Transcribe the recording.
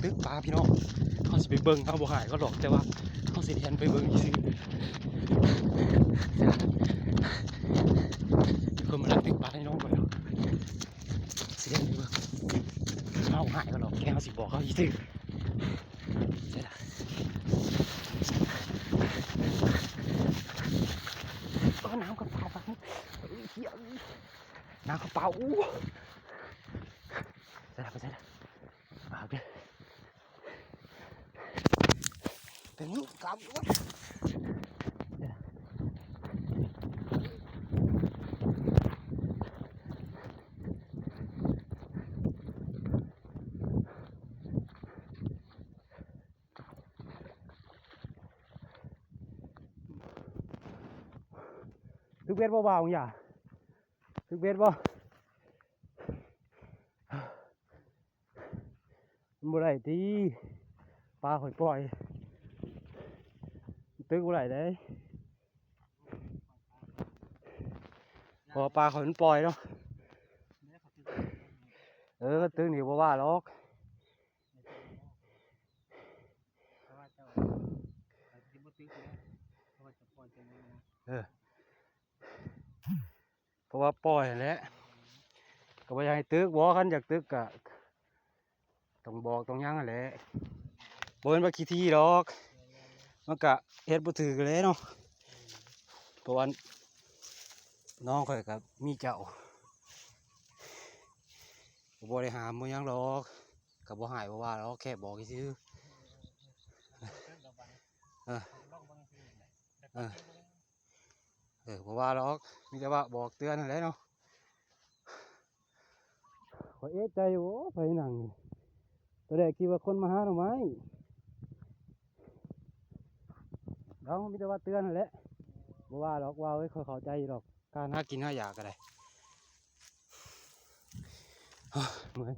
ตึกปลาพี่น้องเขาสิไปเบิ่งเขาบ่หายก็หรอกแต่ว่าเขาสิเรียนไปเบิ่งซื่อคนมาลักตึกปลาให้น้องก่อนแล้วสิเรียนไปเบิ่งเขาหายก็หรอกแค่เขาสิบอกเขาซื่อใช่ละน้ำกระเป๋าไปเฮียน้ำกระเป๋าใช่ละไปใช่ละเอาเด้อเป็นลูกกำด้วยตึกเบ็ดเบาๆอย่าตึกเบ็ดบ่มันบ่ได้ตีปลาข่อยปล่อยตึกบ่ได้เลยพอปลาข่อยมันปล่อยเนาะก็ตึกนี่บ่ว่าหรอกเพราะว่าปล่อยแหละก็บ่อยากให้ตึกบ่คันอยากตึกก็ต้องบอกต้องยั้งแหละบ่เป็นว่าขี้ที่หรอกมันก็เฮ็ดบ่ถือกันเลยเนาะเพราะว่าน้องข่อยก็มีเจ้าบ่ได้หามบ่ยังหรอกก็บ่หายบ่ว่าหรอกแค่บอกซื่อบ่ว่าหรอกมีแต่ว่าบอกเตือนนั่นแหละเนาะข่อยเอ๊ะใจโอ้ไปนั่งตอนแรกคิดว่าคนมาหาหน่อไม้เรามีแต่ว่าเตือนนั่นแหละบ่ว่าหรอกว่าไว้เขาเข้าใจหรอกการหากินหาอยากก็ได้เมื่อย